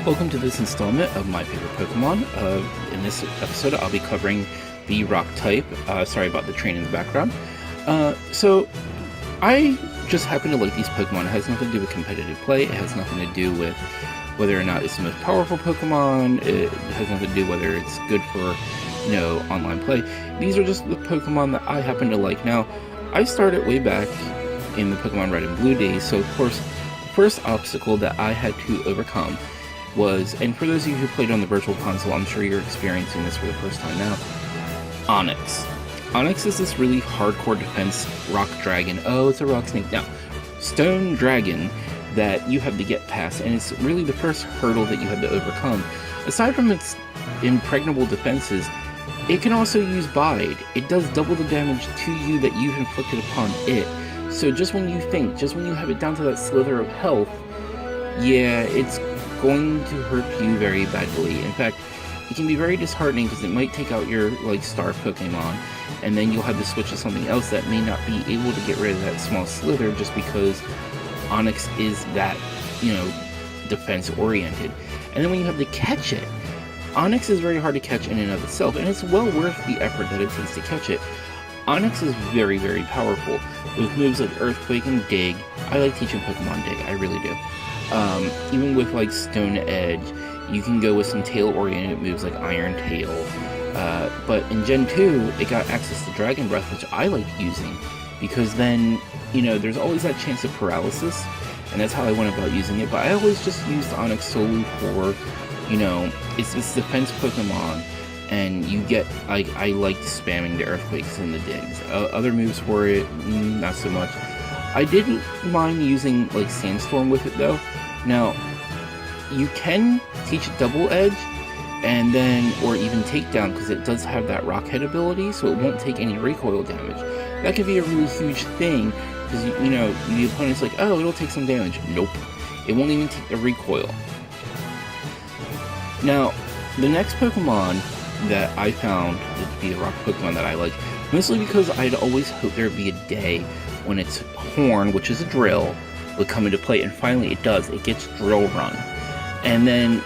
Welcome to this installment of My Favorite Pokemon. In this episode, I'll be covering the Rock type. Sorry about the train in the background. So, I just happen to like these Pokemon. It has nothing to do with competitive play. It has nothing to do with whether or not it's the most powerful Pokemon. It has nothing to do whether it's good for, online play. These are just the Pokemon that I happen to like. Now, I started way back in the Pokemon Red and Blue days, so of course, the first obstacle that I had to overcome was, and for those of you who played on the Virtual Console, I'm sure you're experiencing this for the first time now, Onix. Onix is this really hardcore defense rock dragon. Oh, it's a rock snake. Now, stone dragon that you have to get past, and it's really the first hurdle that you have to overcome. Aside from its impregnable defenses, it can also use Bide. It does double the damage to you that you've inflicted upon it. So just when you have it down to that slither of health, yeah, it's going to hurt you very badly. In fact, it can be very disheartening because it might take out your star Pokemon, and then you'll have to switch to something else that may not be able to get rid of that small slither just because Onix is that, defense oriented. And then when you have to catch it, Onix is very hard to catch in and of itself, and it's well worth the effort that it takes to catch it. Onix is very, very powerful with moves like Earthquake and Dig. I like teaching Pokemon Dig, I really do. Even with Stone Edge, you can go with some tail-oriented moves like Iron Tail. But in Gen 2, it got access to Dragon Breath, which I like using, because then, there's always that chance of paralysis, and that's how I went about using it. But I always just used Onix solely for, it's this defense Pokemon, and you get, I liked spamming the Earthquakes and the Digs. Other moves for it, not so much. I didn't mind using Sandstorm with it though. Now, you can teach Double Edge, and then, or even Takedown, because it does have that Rock Head ability, so it won't take any recoil damage. That could be a really huge thing, because the opponent's like, oh, it'll take some damage. Nope, it won't even take the recoil. Now, the next Pokemon that I found to be the rock Pokemon that I like, mostly because I'd always hoped there'd be a day when its horn, which is a drill, would come into play, and finally it does. It gets Drill Run. And then,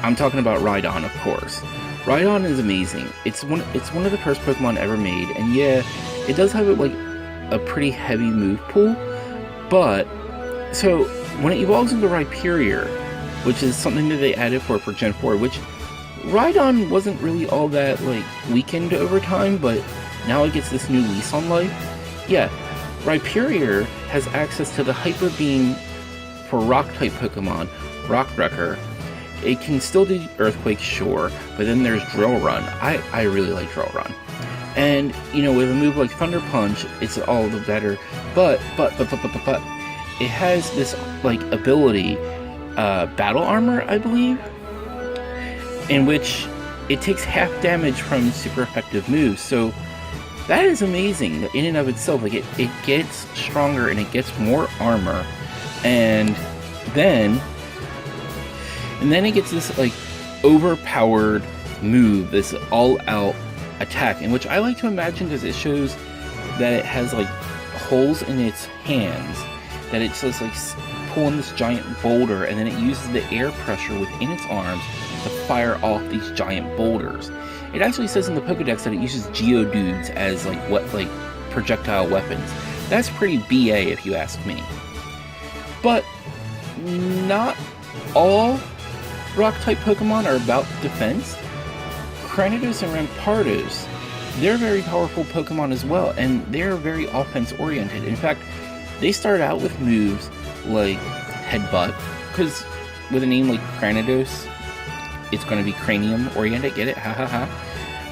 I'm talking about Rhydon, of course. Rhydon is amazing. It's one of the first Pokemon ever made, and yeah, it does have a pretty heavy move pool, but, so, when it evolves into Rhyperior, which is something that they added for Gen 4, which Rhydon wasn't really all that, weakened over time, but now it gets this new lease on life. Yeah, Rhyperior has access to the Hyper Beam for Rock-type Pokemon, Rockbreaker. It can still do Earthquake, sure, but then there's Drill Run. I really like Drill Run. And, with a move like Thunder Punch, it's all the better, but, it has this, ability, Battle Armor, I believe, in which it takes half damage from super effective moves, so that is amazing in and of itself. It gets stronger and it gets more armor, and then it gets this overpowered move, this all-out attack, in which I like to imagine, because it shows that it has holes in its hands, that it's just pulling this giant boulder, and then it uses the air pressure within its arms to fire off these giant boulders. It actually says in the Pokedex that it uses Geodudes as projectile weapons. That's pretty BA if you ask me. But not all Rock-type Pokemon are about defense. Cranidos and Rampardos, they're very powerful Pokemon as well, and they're very offense-oriented. In fact, they start out with moves like Headbutt, because with a name like Cranidos, it's going to be cranium-oriented, get it? Ha ha ha.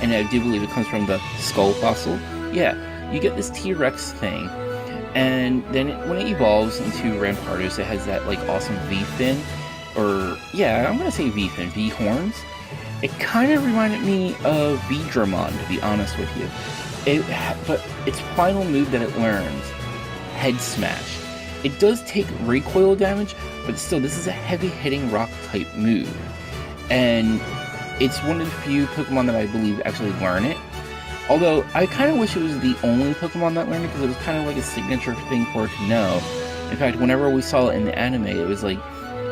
And I do believe it comes from the skull fossil. Yeah, you get this T-Rex thing, and then when it evolves into Rampardos, it has that awesome V-fin, or yeah, I'm going to say V-fin, V-horns. It kind of reminded me of Veedramon, to be honest with you. But its final move that it learns, Head Smash. It does take recoil damage, but still, this is a heavy-hitting rock-type move. And it's one of the few Pokemon that I believe actually learn it. Although, I kind of wish it was the only Pokemon that learned it, because it was kind of like a signature thing for it to know. In fact, whenever we saw it in the anime, it was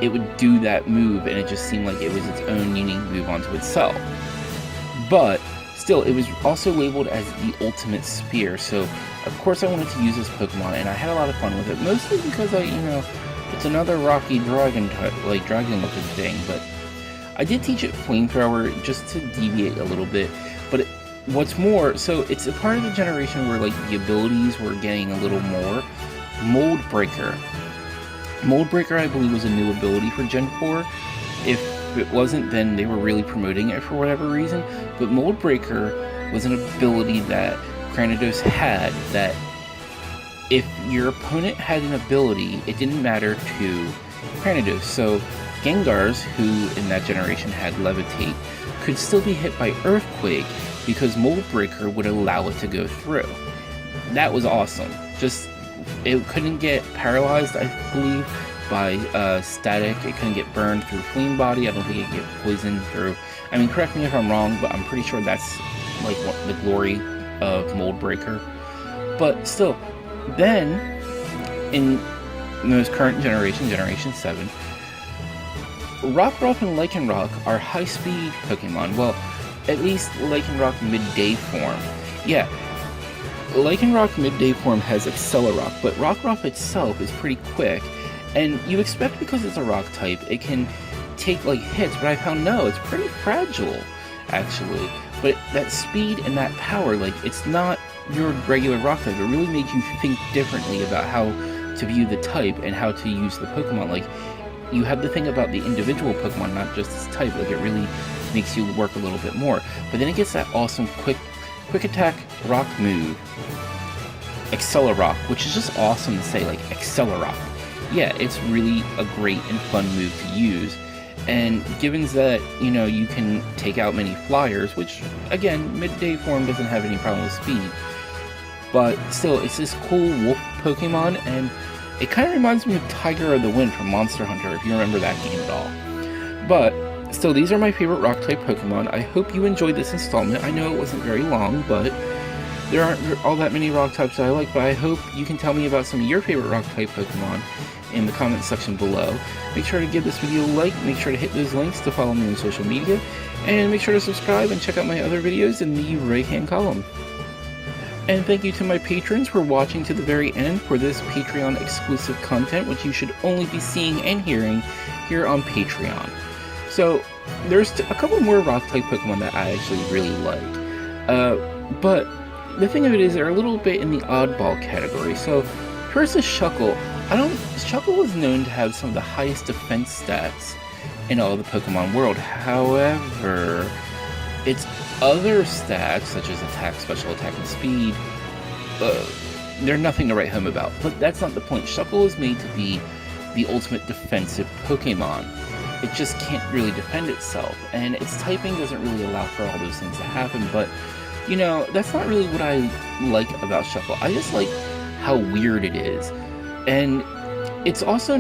it would do that move, and it just seemed like it was its own unique move onto itself. But still, it was also labeled as the ultimate spear, so of course I wanted to use this Pokemon, and I had a lot of fun with it, mostly because it's another rocky dragon looking thing, but I did teach it Flamethrower just to deviate a little bit. But what's more, so it's a part of the generation where like the abilities were getting a little more. Mold Breaker. Mold Breaker, I believe, was a new ability for Gen 4. If it wasn't, then they were really promoting it for whatever reason. But Mold Breaker was an ability that Cranidos had, that if your opponent had an ability, it didn't matter to Cranidos. So Gengars, who in that generation had Levitate, could still be hit by Earthquake because Mold Breaker would allow it to go through. That was awesome. Just, it couldn't get paralyzed, I believe, by static. It couldn't get burned through Flame Body. I don't think it could get poisoned through... I mean, correct me if I'm wrong, but I'm pretty sure that's like the glory of Mold Breaker. But still, then, in the most current generation, Generation 7, Rockruff and Lycanroc are high-speed Pokemon. Well, at least Lycanroc midday form. Yeah, Lycanroc midday form has Accelerock, but Rockruff itself is pretty quick, and you expect because it's a rock type, it can take like hits, but I found no, it's pretty fragile, actually. But that speed and that power, like, it's not your regular rock type. It really made you think differently about how to view the type and how to use the Pokemon. Like, you have the thing about the individual Pokemon, not just its type. Like, it really makes you work a little bit more. But then it gets that awesome quick attack rock move, Accelerock, which is just awesome to say, like, Accelerock. Yeah, it's really a great and fun move to use. And given that, you can take out many flyers, which, again, midday form doesn't have any problem with speed, but still, it's this cool wolf Pokemon, and it kind of reminds me of Tiger of the Wind from Monster Hunter, if you remember that game at all. But still, these are my favorite rock-type Pokemon. I hope you enjoyed this installment. I know it wasn't very long, but there aren't all that many rock types that I like, but I hope you can tell me about some of your favorite rock-type Pokemon in the comment section below. Make sure to give this video a like, make sure to hit those links to follow me on social media, and make sure to subscribe and check out my other videos in the right-hand column. And thank you to my patrons for watching to the very end for this Patreon exclusive content, which you should only be seeing and hearing here on Patreon. So, there's a couple more rock-type Pokemon that I actually really like. But the thing of it is, they're a little bit in the oddball category. So, first is Shuckle. Shuckle is known to have some of the highest defense stats in all the Pokemon world. However, its other stats, such as attack, special attack, and speed, they're nothing to write home about. But that's not the point. Shuckle is made to be the ultimate defensive Pokemon. It just can't really defend itself, and its typing doesn't really allow for all those things to happen, but, that's not really what I like about Shuckle. I just like how weird it is. And it's also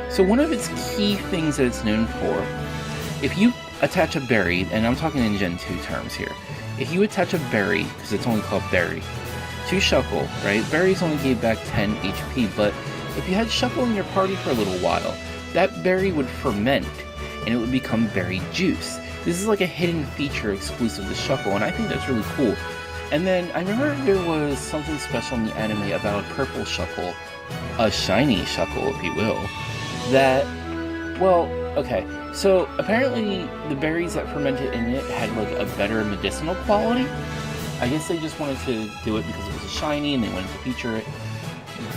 so one of its key things that it's known for, if you attach a berry, and I'm talking in Gen 2 terms here, if you attach a berry, because it's only called berry, to Shuckle, right? Berries only gave back 10 HP, but if you had Shuckle in your party for a little while, that berry would ferment, and it would become berry juice. This is like a hidden feature exclusive to Shuckle, and I think that's really cool. And then, I remember there was something special in the anime about a purple Shuckle, a shiny Shuckle, if you will, that, so apparently the berries that fermented in it had like a better medicinal quality. I guess they just wanted to do it because it was a shiny and they wanted to feature it.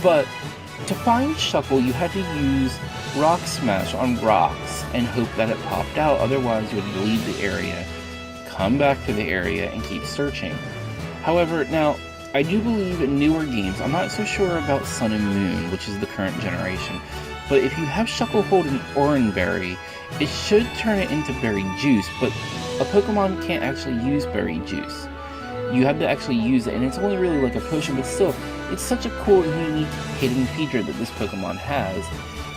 But to find Shuckle, you had to use Rock Smash on rocks and hope that it popped out. Otherwise, you would leave the area, come back to the area, and keep searching. However, now, I do believe in newer games, I'm not so sure about Sun and Moon, which is the current generation, but if you have Shuckle hold an Oran Berry, it should turn it into berry juice, but a Pokemon can't actually use berry juice. You have to actually use it, and it's only really like a potion, but still, it's such a cool and unique hidden feature that this Pokemon has.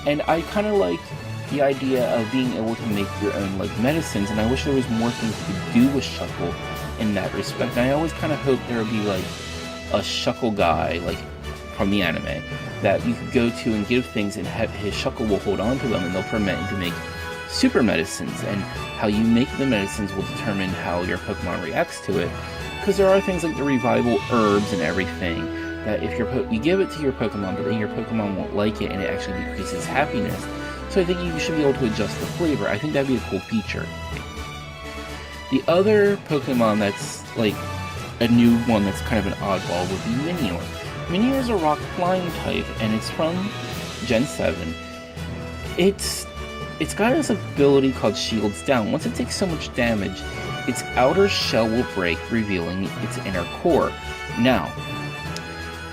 And I kind of like the idea of being able to make your own like medicines, and I wish there was more things you could do with Shuckle in that respect. And I always kind of hope there would be like a Shuckle guy, like from the anime that you could go to and give things, and his Shuckle will hold on to them and they'll ferment into make super medicines, and how you make the medicines will determine how your Pokemon reacts to it, because there are things like the revival herbs and everything that if you give it to your Pokemon, but then your Pokemon won't like it and it actually decreases happiness. So I think you should be able to adjust the flavor. I think that'd be a cool feature. The other Pokemon that's like a new one that's kind of an oddball would be Minior. Minior is a rock flying type, and it's from Gen 7. It's got this ability called Shields Down. Once it takes so much damage, its outer shell will break, revealing its inner core. Now,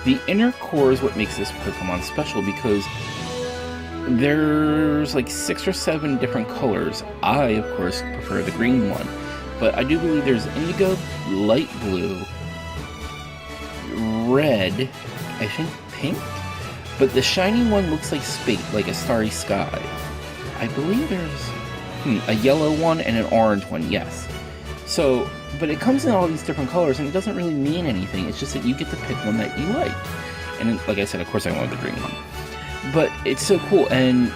the inner core is what makes this Pokemon special, because there's like 6 or 7 different colors. I, of course, prefer the green one, but I do believe there's indigo, light blue, red, I think pink, but the shiny one looks like space, like a starry sky. I believe there's a yellow one and an orange one, yes. So, but it comes in all these different colors, and it doesn't really mean anything. It's just that you get to pick one that you like. And like I said, of course I wanted the green one. But it's so cool, and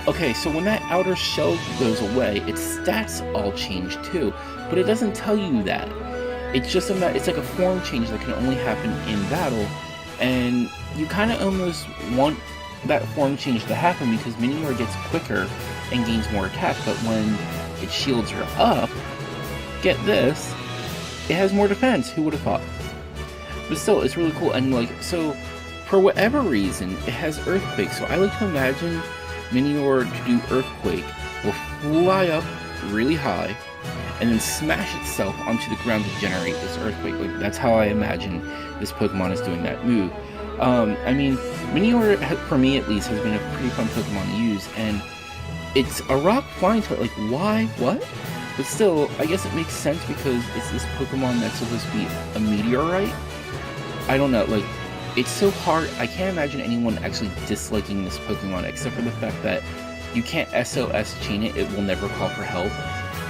okay, so when that outer shell goes away, its stats all change too, but it doesn't tell you that. It's just it's like a form change that can only happen in battle, and you kind of almost want that form change to happen because Minior gets quicker and gains more attack, but when its shields are up, get this, it has more defense. Who would have thought? But still, it's really cool, and like, so for whatever reason, it has Earthquake, so I like to imagine Minior to do Earthquake will fly up really high and then smash itself onto the ground to generate this Earthquake. Like, that's how I imagine this Pokemon is doing that move. I mean, Minior, for me at least, has been a pretty fun Pokemon to use, and it's a rock flying type. Like, why? What? But still, I guess it makes sense because it's this Pokemon that's supposed to be a meteorite. I don't know, like, it's so hard. I can't imagine anyone actually disliking this Pokemon, except for the fact that you can't SOS chain it. It will never call for help.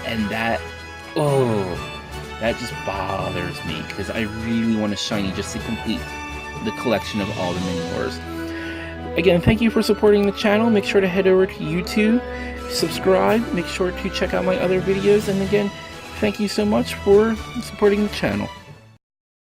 And that just bothers me, because I really want a shiny just to complete the collection of all the Miniors. Again, thank you for supporting the channel. Make sure to head over to YouTube, subscribe, make sure to check out my other videos, and again, thank you so much for supporting the channel.